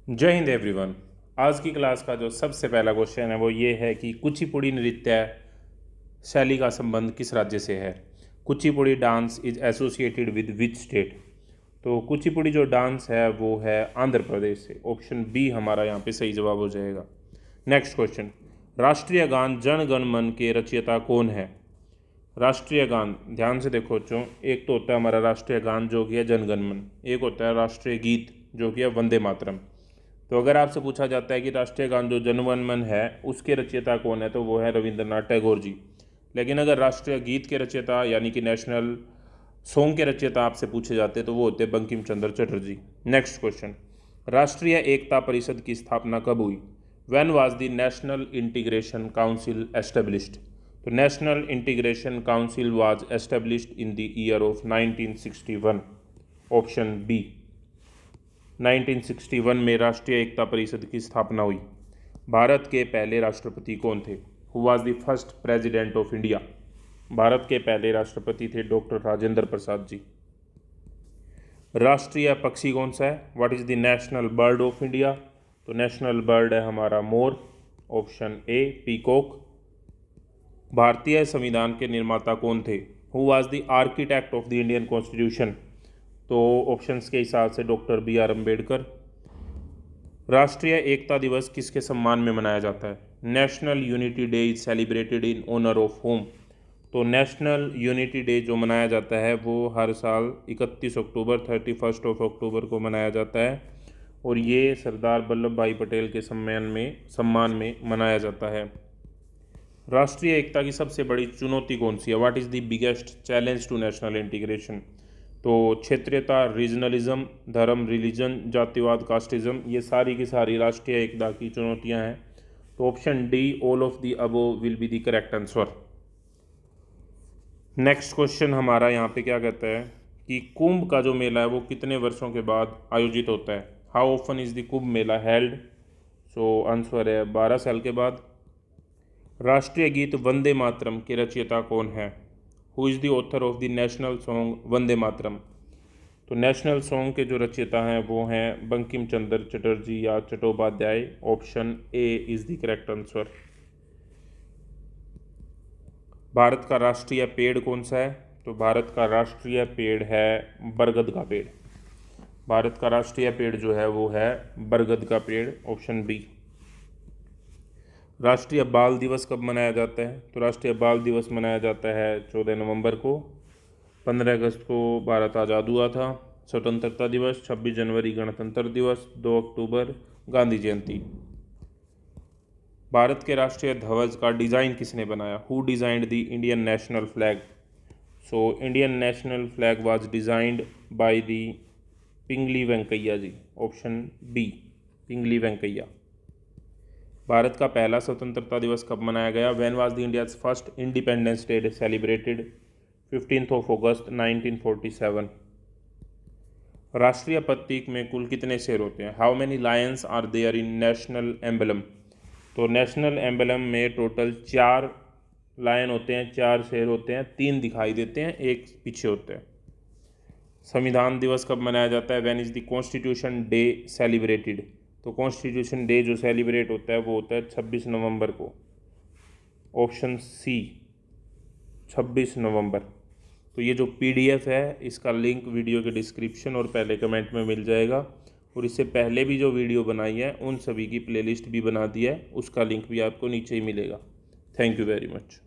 जय हिंद एवरीवन। आज की क्लास का जो सबसे पहला क्वेश्चन है वो ये है कि कुचिपुड़ी नृत्य शैली का संबंध किस राज्य से है। Kuchipudi dance is associated with which state. तो कुचिपुड़ी जो डांस है वो है आंध्र प्रदेश से। ऑप्शन बी हमारा यहाँ पे सही जवाब हो जाएगा। नेक्स्ट क्वेश्चन, राष्ट्रीय गान जन गण मन के रचयिता कौन है। राष्ट्रीय गान, ध्यान से देखो बच्चों, एक तो होता है हमारा राष्ट्रीय गान जो कि है जन गण मन, एक होता है राष्ट्रीय गीत जो कि है वंदे मातरम। तो अगर आपसे पूछा जाता है कि राष्ट्रीय गान जो जन गण मन है उसके रचयिता कौन है, तो वो है रविंद्रनाथ टैगोर जी। लेकिन अगर राष्ट्रीय गीत के रचयिता यानी कि नेशनल सॉन्ग के रचयिता आपसे पूछे जाते तो वो होते बंकिम चंद्र चटर्जी। नेक्स्ट क्वेश्चन, राष्ट्रीय एकता परिषद की स्थापना कब हुई। When was the national integration council established. तो national integration council was established in the year of 1961। Option B, 1961 में राष्ट्रीय एकता परिषद की स्थापना हुई। भारत के पहले राष्ट्रपति कौन थे। Who was the first president of India. Bharat के पहले राष्ट्रपति थे डॉक्टर राजेंद्र प्रसाद जी। राष्ट्रीय पक्षी कौन सा है। What is the national bird of India. तो नेशनल बर्ड है हमारा मोर। Option A peacock. भारतीय संविधान के निर्माता कौन थे। Who was the architect of the Indian constitution. तो ऑप्शंस के हिसाब से डॉक्टर बी आर अम्बेडकर। राष्ट्रीय एकता दिवस किसके सम्मान में मनाया जाता है। National unity day is celebrated in honour of home. तो नेशनल यूनिटी डे जो मनाया जाता है वो हर साल 31 अक्टूबर 31 को मनाया जाता है और ये सरदार वल्लभ भाई पटेल के सम्मान में मनाया जाता है। राष्ट्रीय एकता की सबसे बड़ी चुनौती कौन सी है। What is the biggest challenge to national integration. तो क्षेत्रीयता, रीजनलिज्म, धर्म, रिलीजन, जातिवाद, कास्टिज्म, ये सारी की सारी राष्ट्रीय एकता की चुनौतियां हैं। तो option D all of the above will be the correct answer. Next question हमारा यहाँ पे क्या कहता है कि कुंभ का जो मेला है वो कितने वर्षों के बाद आयोजित होता है। How often is the Kumbh Mela held. So answer है 12 साल के बाद। राष्ट्रीय गीत वंदे मातरम के रचयिता कौन है। Who is the author of the national song Vande Mataram. तो नेशनल सॉन्ग के जो रचयिता हैं वो हैं बंकिम चंद्र चटर्जी या Chattopadhyay. Option A is the correct answer. Bharat का राष्ट्रीय पेड़ कौन सा है। तो भारत का राष्ट्रीय पेड़ है बरगद का पेड़। भारत का राष्ट्रीय पेड़ जो है वो है बरगद का पेड़। Option B. राष्ट्रीय बाल दिवस कब मनाया जाता है। तो राष्ट्रीय बाल दिवस मनाया जाता है 14 नवंबर को। 15 अगस्त को भारत आज़ाद हुआ था, स्वतंत्रता दिवस। 26 जनवरी गणतंत्र दिवस। 2 अक्टूबर गांधी जयंती। भारत के राष्ट्रीय ध्वज का डिज़ाइन किसने बनाया। Who designed the Indian national flag. So Indian national flag was designed by the Pingali Venkayya ji. Option B Pingali Venkayya. Bharat का पहला स्वतंत्रता दिवस कब मनाया गया। When was the India's first independence day celebrated. 15 अगस्त 1947। राष्ट्रीय प्रतीक में कुल कितने शेर होते हैं। How many lions are there in national emblem. तो नेशनल एम्बलम में टोटल 4 लायन होते हैं, 4 शेर होते हैं, 3 दिखाई देते हैं, 1 पीछे होता है। संविधान दिवस कब मनाया जाता है। When is the constitution day celebrated. तो कॉन्स्टिट्यूशन डे जो सेलिब्रेट होता है वो होता है 26 नवंबर को। ऑप्शन सी 26 नवंबर। तो ये जो पीडीएफ है इसका लिंक वीडियो के डिस्क्रिप्शन और पहले कमेंट में मिल जाएगा और इससे पहले भी जो वीडियो बनाई है उन सभी की प्लेलिस्ट भी बना दी है, उसका लिंक भी आपको नीचे ही मिलेगा। Thank you very much.